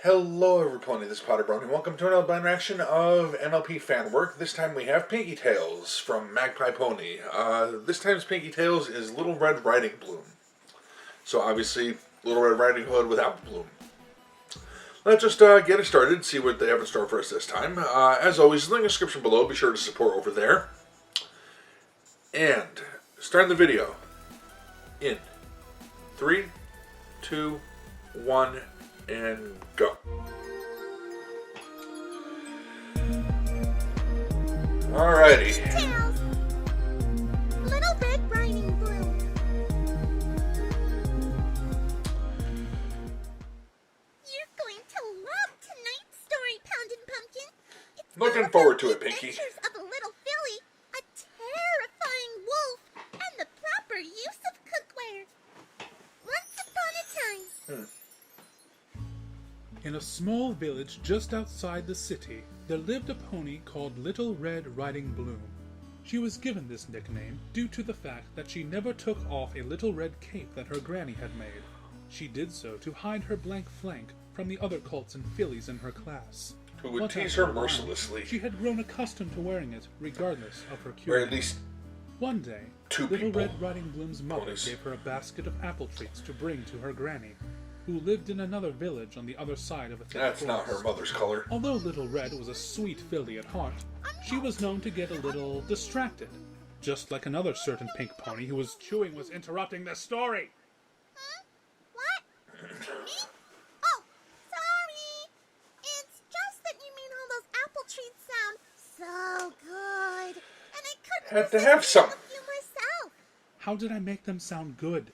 Hello everybody, this is PotterBrony. Welcome to another blind reaction of MLP fan work. This time we have Pinkie Tales from Magpiepony. This time's Pinkie Tales is Little Red Riding Bloom. So obviously, Little Red Riding Hood with Apple Bloom. Let's just get it started, see what they have in store for us this time. As always, link in the description below. Be sure to support over there. And starting the video in 3, 2, 1, and go. Alrighty. Tails. Little Red Riding Bloom. You're going to love tonight's story, Poundin' Pumpkin. It's Looking forward to it, Pinkie. Adventures of a little filly, a terrifying wolf, and the proper use of cookware. Once upon a time. In a small village just outside the city, there lived a pony called Little Red Riding Bloom. She was given this nickname due to the fact that she never took off a little red cape that her granny had made. She did so to hide her blank flank from the other colts and fillies in her class. Who would But tease after her a while, mercilessly. She had grown accustomed to wearing it, regardless of her Or curiosity. at least One day, two Little people. Red Riding Bloom's mother Ponies. gave her a basket of apple treats to bring to her granny, who lived in another village on the other side of a thick That's not forest. her mother's color. Although Little Red was a sweet filly at heart, she was known to get a little distracted, just like another certain pink pony who was chewing was interrupting the story. Huh? What? Me? Oh, sorry. It's just that you made all those apple treats sound so good. And I couldn't Had to resist have some. a few myself. How did I make them sound good?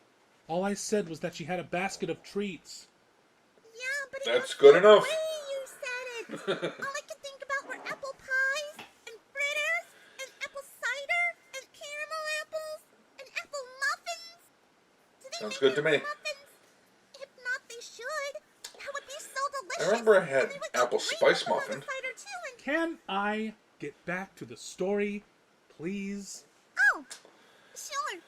All I said was that she had a basket of treats. Yeah, but That's it was good the enough. way you said it. All I could think about were apple pies and fritters and apple cider and caramel apples and apple muffins. Do they Sounds make good to apple me. Muffins? If not, they should. That would be so delicious. I remember I had And they would go apple great spice with the muffin. cider too, and Can I get back to the story, please? oh, sure.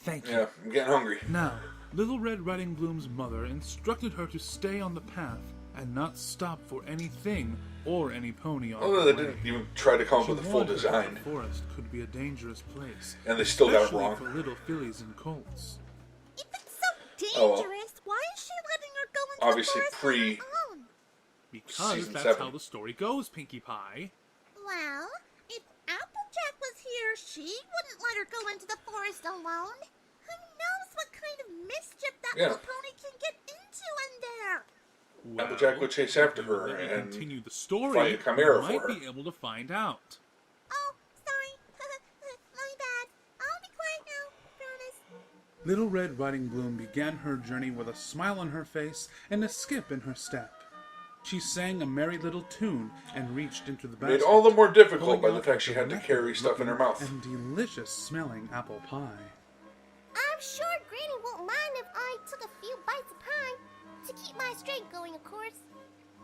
Thank you. Yeah, I'm getting hungry. Now, Little Red Riding Bloom's mother instructed her to stay on the path and not stop for anything or any pony on Although the they way. didn't even try to come up She with a full warned her that design. The forest could be a dangerous place, And they still got it especially wrong. for little fillies and colts. If it's so Oh, well. dangerous, why is she letting her go into Obviously the forest pre- on her own? Because Season that's 7. how the story goes, Pinkie Pie. Well, if Applejack was here, she wouldn't let her go into the forest alone. Who knows what kind of mischief that Yeah. little pony can get into in there? Well, Applejack would chase after if you her let me and continue the story. find a chimera You might for her. be able to find out. Oh, sorry. My bad. I'll be quiet now. Promise. Little Red Riding Bloom began her journey with a smile on her face and a skip in her step. She sang a merry little tune and reached into the basket, Made all the more difficult pulling by the out fact a she had to delectable carry stuff in her mouth. and delicious-smelling apple pie. I'm sure Granny won't mind if I took a few bites of pie. To keep my strength going, of course.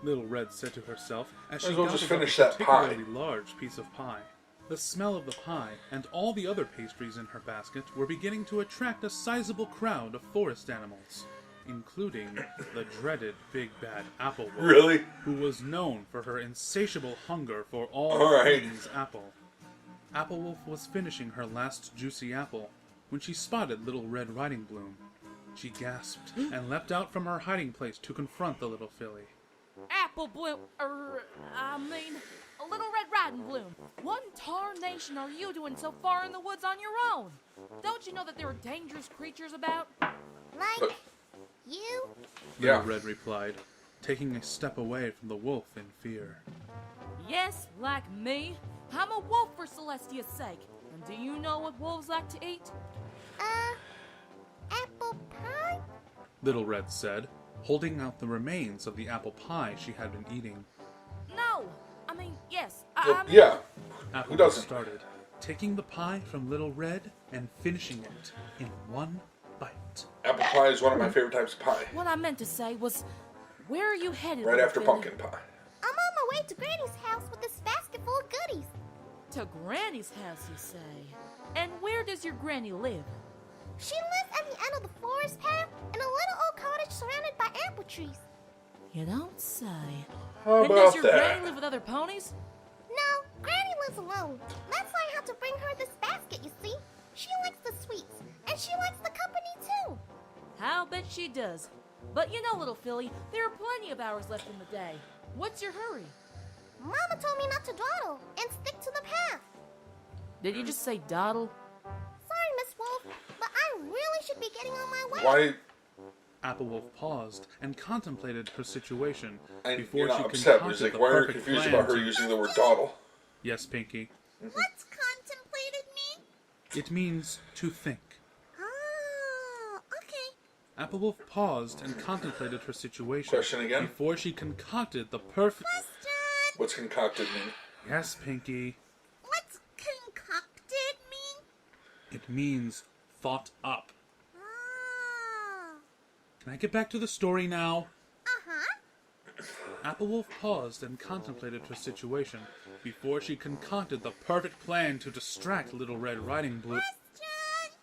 Little Red said to herself as Might she as well just gobbled up finish a that pie. particularly large piece of pie. The smell of the pie and all the other pastries in her basket were beginning to attract a sizable crowd of forest animals, including the dreaded Big Bad Apple Wolf, Really? who was known for her insatiable hunger for all Alright. things apple. Apple Wolf was finishing her last juicy apple when she spotted Little Red Riding Bloom. She gasped and leapt out from her hiding place to confront the little filly. Apple Bloom, a Little Red Riding Bloom. What in tarnation are you doing so far in the woods on your own? Don't you know that there are dangerous creatures about? Like But- you? Yeah. Little Red replied, taking a step away from the wolf in fear. Yes, like me. I'm a wolf for Celestia's sake. And do you know what wolves like to eat? Apple pie? Little Red said, holding out the remains of the apple pie she had been eating. No. Yes. Well, I mean, yeah. Apple doesn't? started, taking the pie from Little Red and finishing it in one bite. Apple pie is one of my favorite types of pie. What I meant to say was, where are you headed? Right little after filly? pumpkin pie. I'm on my way to Granny's house with this basket full of goodies. To Granny's house, you say? And where does your granny live? She lives at the end of the forest path in a little old cottage surrounded by apple trees. You don't say. How And does about your granny that? live with other ponies? No, Granny lives alone. That's why I had to bring her this basket, you see. She likes the sweets, and she likes the company too. I'll bet she does. But you know, little Philly, there are plenty of hours left in the day. What's your hurry? Mama told me not to dawdle and stick to the path. Did you just say dawdle? Sorry, Miss Wolf, but I really should be getting on my way. Why? Applewolf paused and contemplated her situation And before you're she not upset, but concocted it's like, the why are you perfect confused plan about her to- using the word dawdle? Yes, Pinkie. What's contemplated mean? It means to think. Oh, okay. Applewolf paused and contemplated her situation Question again? before she concocted the perfect... Question. What's concocted mean? Yes, Pinkie. What's concocted mean? It means thought up. Oh. Can I get back to the story now? Uh-huh. Applewolf paused and contemplated her situation before she concocted the perfect plan to distract Little Red Riding Blue. Question.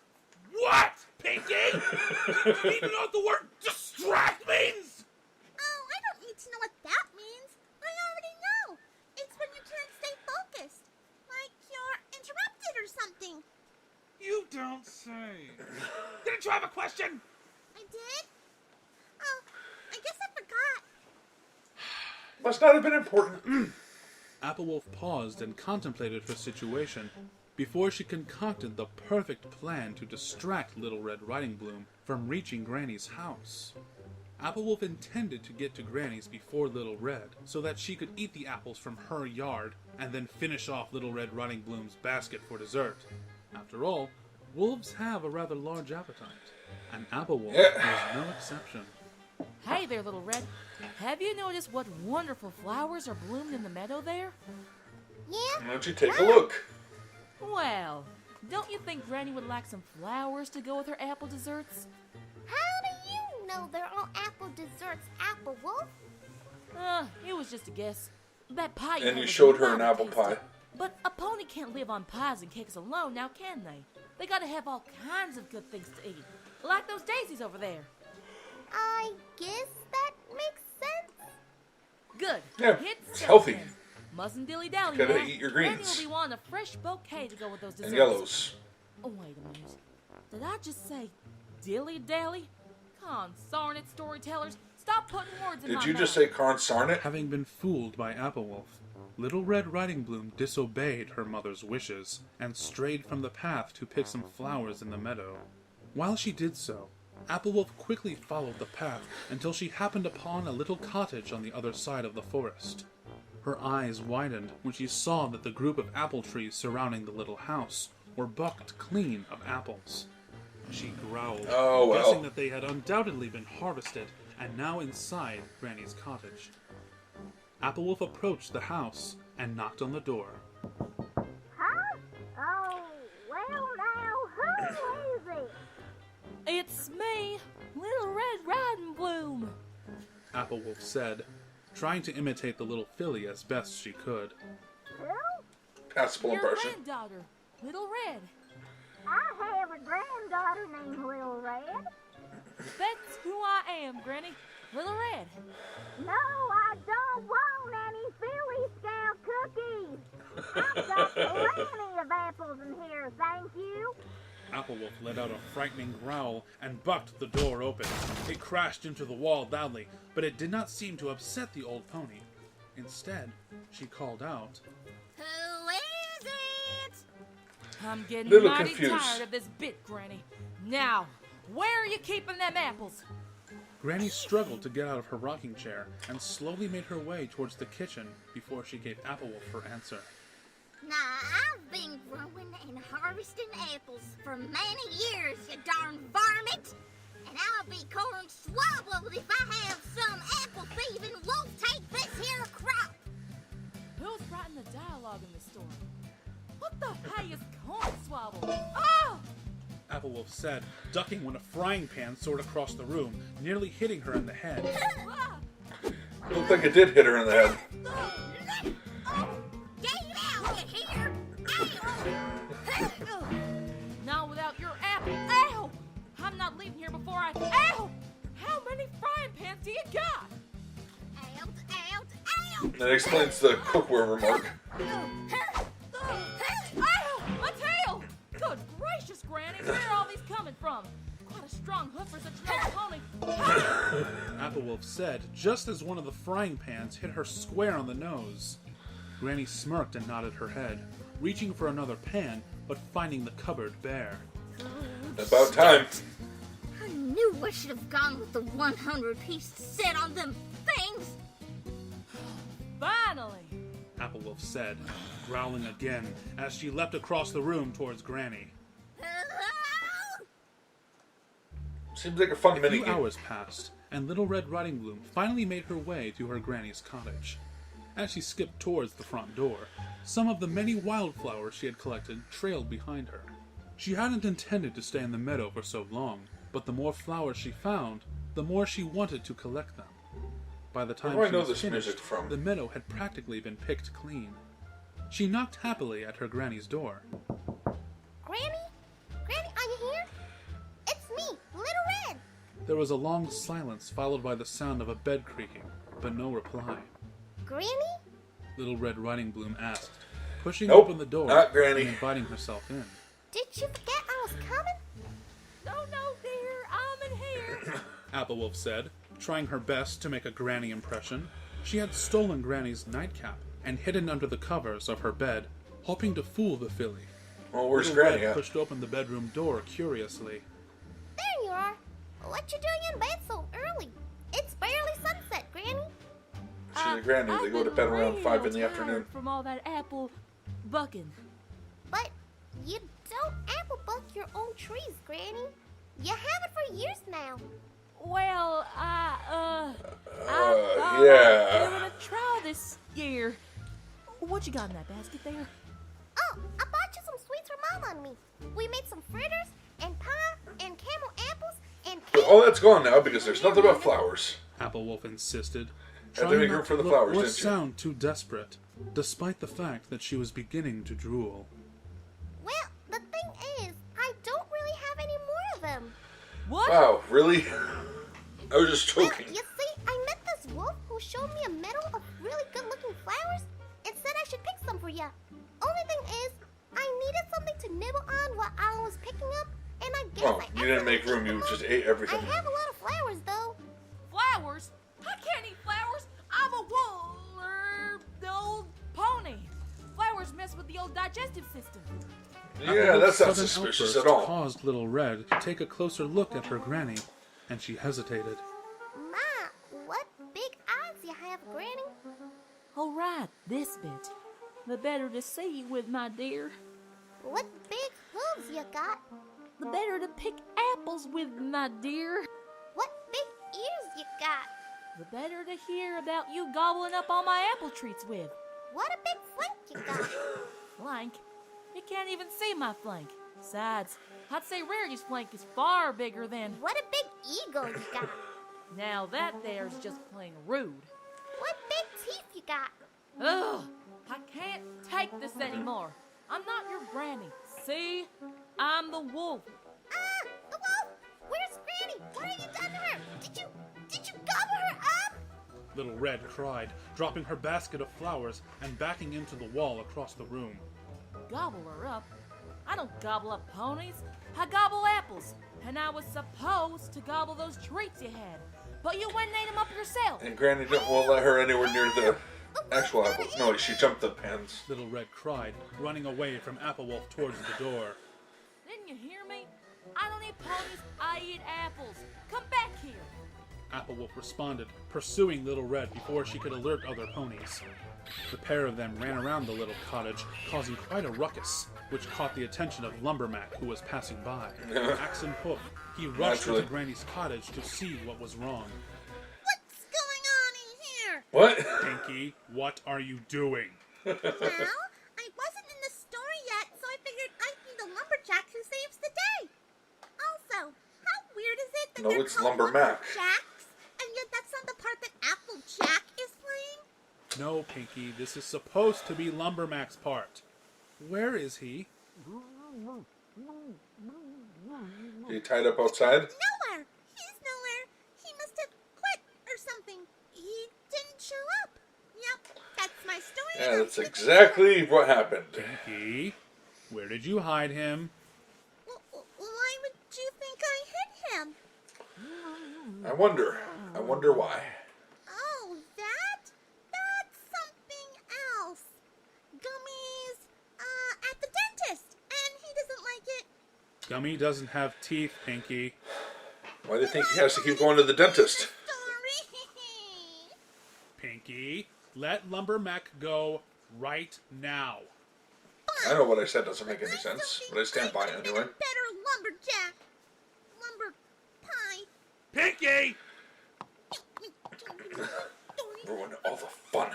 What, Pinkie? Do you even know what the word distract means? Oh, I don't need to know what that means. I already know. It's when you can't stay focused. Like you're interrupted or something. You don't say. Didn't you have a question? I did? Oh, I guess I forgot. Must not have been important. Applewolf paused and contemplated her situation before she concocted the perfect plan to distract Little Red Riding Bloom from reaching Granny's house. Applewolf intended to get to Granny's before Little Red so that she could eat the apples from her yard and then finish off Little Red Riding Bloom's basket for dessert. After all, wolves have a rather large appetite, and Applewolf was no exception. Hey there, little Red. Have you noticed what wonderful flowers are blooming in the meadow there? Yeah? Why don't you take a look? Well, don't you think Granny would like some flowers to go with her apple desserts? How do you know they're all apple desserts, Apple Wolf? It was just a guess. That pie And had you was showed her an mighty apple tasty. pie. But a pony can't live on pies and cakes alone, now can they? They gotta have all kinds of good things to eat. Like those daisies over there. I guess that makes sense. Good. Yeah, Hit it's sell healthy. then. Mustn't dilly-dally Gotta now. eat your Granny greens. will be wanting a fresh bouquet to go with those desserts. And yellows. Oh, wait a minute. Did I just say dilly-dally? Consarn it, storytellers. Stop putting words in my Did you mouth. just say consarn it? Having been fooled by Applewolf, Little Red Riding Bloom disobeyed her mother's wishes and strayed from the path to pick some flowers in the meadow. While she did so, Applewolf quickly followed the path until she happened upon a little cottage on the other side of the forest. Her eyes widened when she saw that the group of apple trees surrounding the little house were bucked clean of apples. She growled, Oh, well. guessing that they had undoubtedly been harvested and now inside Granny's cottage. Applewolf approached the house and knocked on the door. Huh? Oh, well now, who is it? It's me, Little Red Riding Bloom. Applewolf said, trying to imitate the little filly as best she could. Who? Passable Your impression. granddaughter, Little Red. I have a granddaughter named Little Red. That's who I am, Granny. Little Red. No, I don't want any Philly Scout cookies. I've got plenty of apples in here, thank you. Applewolf let out a frightening growl and bucked the door open. It crashed into the wall loudly, but it did not seem to upset the old pony. Instead, she called out, Who is it? I'm getting Little mighty confused. tired of this bit, Granny. Now, where are you keeping them apples? Granny struggled to get out of her rocking chair and slowly made her way towards the kitchen before she gave Applewolf her answer. Now, I've been growing and harvesting apples for many years, you darn varmint. And I'll be corn swabbled if I have some apple thieving wolf take this here crop. Who's writing the dialogue in this story? What the hey is corn swabble? Oh! Applewolf said, ducking when a frying pan soared across the room, nearly hitting her in the head. Ah! Looked like it did hit her in the head. Get out, you hear? Ow! Not without your apple. Ow! I'm not leaving here before I. Ow! How many frying pans do you got? That explains the cookware remark. Ow! My tail! Good gracious, Granny, where are all these coming from? Quite a strong hoof for such an old pony. Applewolf said, just as one of the frying pans hit her square on the nose. Granny smirked and nodded her head, reaching for another pan, but finding the cupboard bare. About time. I knew I should have gone with the 100-piece set on them things. Finally! Applewolf said, growling again as she leapt across the room towards Granny. Seems like a fun A few minigame. hours passed, and Little Red Riding Bloom finally made her way to her granny's cottage. As she skipped towards the front door, some of the many wildflowers she had collected trailed behind her. She hadn't intended to stay in the meadow for so long, but the more flowers she found, the more she wanted to collect them. By the time Where do I she know was this finished, music from? the meadow had practically been picked clean. She knocked happily at her granny's door. Granny? Granny, are you here? It's me, Little Red. There was a long silence followed by the sound of a bed creaking, but no reply. Granny? Little Red Riding Bloom asked, pushing Nope, open the door not Granny. and inviting herself in. Did you forget I was coming? Oh no, dear, I'm in here. Applewolf said, trying her best to make a Granny impression. She had stolen Granny's nightcap and hidden under the covers of her bed, hoping to fool the filly. Well, where's Little Granny Red at? pushed open the bedroom door curiously. There you are. What you doing in bed so early? It's barely sunset, Granny. She's a granny. They I've go to been bed around real 5 in the tired afternoon. From all that apple bucking. But you don't apple buck your own trees, Granny. You have it for years now. Well, I yeah. I'd give it a try this year. What you got in that basket there? Oh, I bought you some sweets for Mom on me. We made some fritters and pie and camel apples and But all that's gone now because there's nothing but flowers. Applewolf insisted, Had to trying make not room for to the look flowers, or didn't you? sound too desperate, despite the fact that she was beginning to drool. Well, the thing is, I don't really have any more of them. What? Wow, really? I was just Well, joking. you see, I met this wolf who showed me a meadow of really good-looking flowers and said I should pick some for ya. Only thing is, I needed something to nibble on while I was picking up, and I guess Oh, I you didn't make accidentally room. You ate them just up. ate I everything. have a lot of flowers, though. Flowers? I can't eat flowers. I'm a the old pony. Flowers mess with the old digestive system. Yeah, that's not Sudden suspicious outburst at all. caused Little Red to take a closer look at her granny, and she hesitated. Ma, what big eyes you have, Granny. All right, this bit. The better to see with, my dear. What big hooves you got. The better to pick apples with, my dear. What big ears you got. The better to hear about you gobbling up all my apple treats with. What a big flank you got. Flank? You can't even see my flank. Besides, I'd say Rarity's flank is far bigger than... What a big ego you got. Now that there's just plain rude. What big teeth you got. Ugh! I can't take this anymore. I'm not your granny. See? I'm the wolf. Ah, the wolf. Where's Granny? What have you done to her? Did you gobble her up? Little Red cried, dropping her basket of flowers and backing into the wall across the room. Gobble her up? I don't gobble up ponies. I gobble apples. And I was supposed to gobble those treats you had. But you went and ate them up yourself. And Granny won't let her anywhere near the actual apples. No, she jumped the pens. Little Red cried, running away from Applewolf towards the door. Didn't you hear me? I don't eat ponies, I eat apples. Come back here. Applewolf responded, pursuing Little Red before she could alert other ponies. The pair of them ran around the little cottage, causing quite a ruckus, which caught the attention of Lumbermack, who was passing by. Axe and hoof, he rushed Naturally. into Granny's cottage to see what was wrong. What's going on in here? What? Pinkie, what are you doing? Well, I wasn't in the store yet, so I figured I'd be the lumberjack who saves the day. Also, how weird is it that No, they're it's called Lumbermack. lumberjacks, and yet that's not the part that Applejack is playing? No, Pinkie, this is supposed to be Lumbermack's part. Where is he? You tied up outside? Nowhere. He's nowhere. He must have quit or something. He didn't show up. Yep. Yeah, that's exactly what happened. Pinkie, where did you hide him? Why would you think I hit him? I wonder why. Oh, that's something else. Gummy's at the dentist, and he doesn't like it. Gummy doesn't have teeth, Pinkie. Why do you think he has to keep going to the dentist? Sorry. Pinkie, let Lumbermack go right now. I know what I said doesn't make any sense, but I stand by it anyway. Better lumberjack. Lumber pie. Pinkie! Ruin all the fun.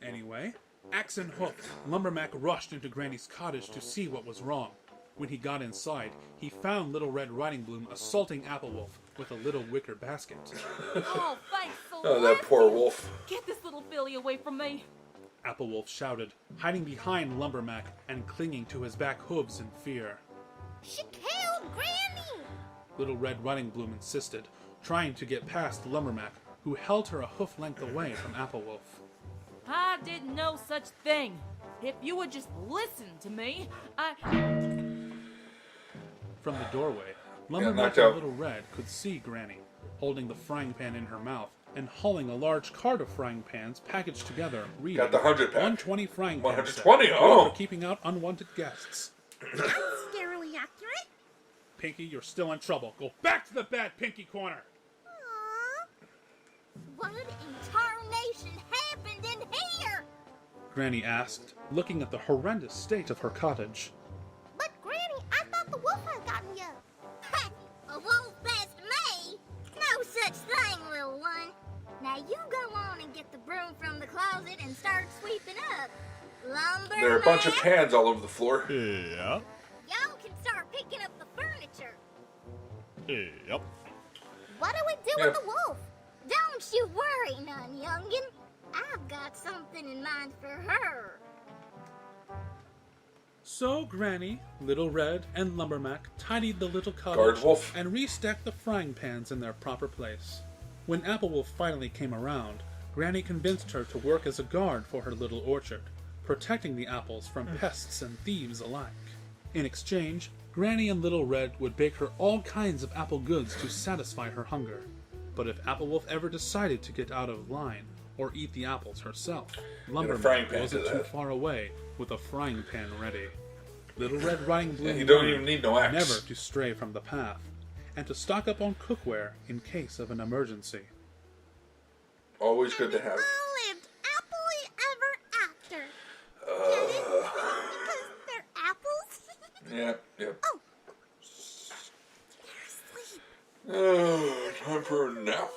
Anyway, axe in hook, Lumbermack rushed into Granny's cottage to see what was wrong. When he got inside, he found Little Red Riding Bloom assaulting Applewolf with a little wicker basket. Oh, thanks, Oh, that poor wolf. Get this little filly away from me. Applewolf shouted, hiding behind Lumbermack and clinging to his back hooves in fear. She killed Granny. Little Red Riding Bloom insisted, trying to get past Lumbermack, who held her a hoof length away from Applewolf. I did no such thing. If you would just listen to me, From the doorway, knocked Lumbermack out. and Little Red could see Granny, holding the frying pan in her mouth and hauling a large cart of frying pans packaged together, reading Got the 100 pack. 120 frying pans. 120, set, oh. for keeping out unwanted guests. That's scarily accurate. Pinkie, you're still in trouble. Go back to the bad Pinkie corner. Aww. What in tarnation happened in here? Granny asked, looking at the horrendous state of her cottage. But Granny, I thought the wolf had gotten you. Ha! A wolf best me? No such thing, little one. Now you go on and get the broom from the closet and start sweeping up. Lumber. There are a bunch of pans all over the floor. Yep. Y'all can start picking up the furniture. Yep. What do we do Yeah. with the wolf? Don't you worry none, youngin. I've got something in mind for her. So Granny, Little Red, and Lumbermack tidied the little Guard cottage wolf. and restacked the frying pans in their proper place. When Applewolf finally came around, Granny convinced her to work as a guard for her little orchard, protecting the apples from pests and thieves alike. In exchange, Granny and Little Red would bake her all kinds of apple goods to satisfy her hunger. But if Applewolf ever decided to get out of line or eat the apples herself, frying Lumbermack pan wasn't to too that. far away with a frying pan ready. Little Red Riding Bloom You don't learned even need no axe. never to stray from the path, and to stock up on cookware in case of an emergency. Always good to have. All lived happily ever after. Get it? Because they're apples? Yeah, yeah. Oh. They're asleep. Oh, time for a nap.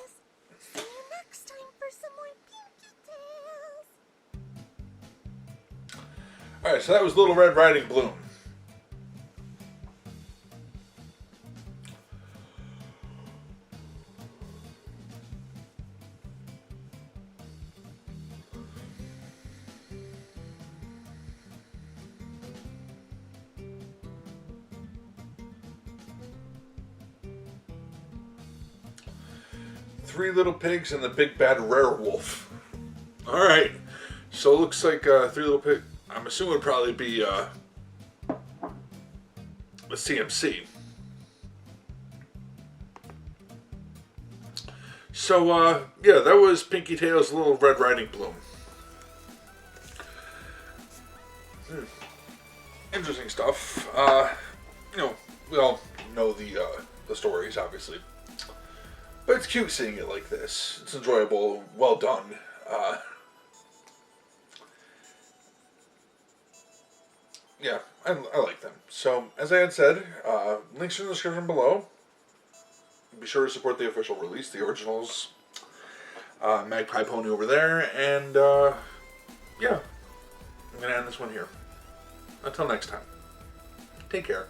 See you next time for some more Pinkie Tales. Alright, so that was Little Red Riding Bloom. Three Little Pigs and the Big Bad Werewolf. Alright, so it looks like Three Little Pigs. I'm assuming it would probably be a CMC. So, yeah, that was Pinkie Tail's Little Red Riding Bloom. Interesting stuff. You know, we all know the stories, obviously. But it's cute seeing it like this. It's enjoyable, well done. Yeah, I like them. So, as I had said, links in the description below. Be sure to support the official release, the originals. Magpiepony over there, and yeah, I'm going to end this one here. Until next time, take care.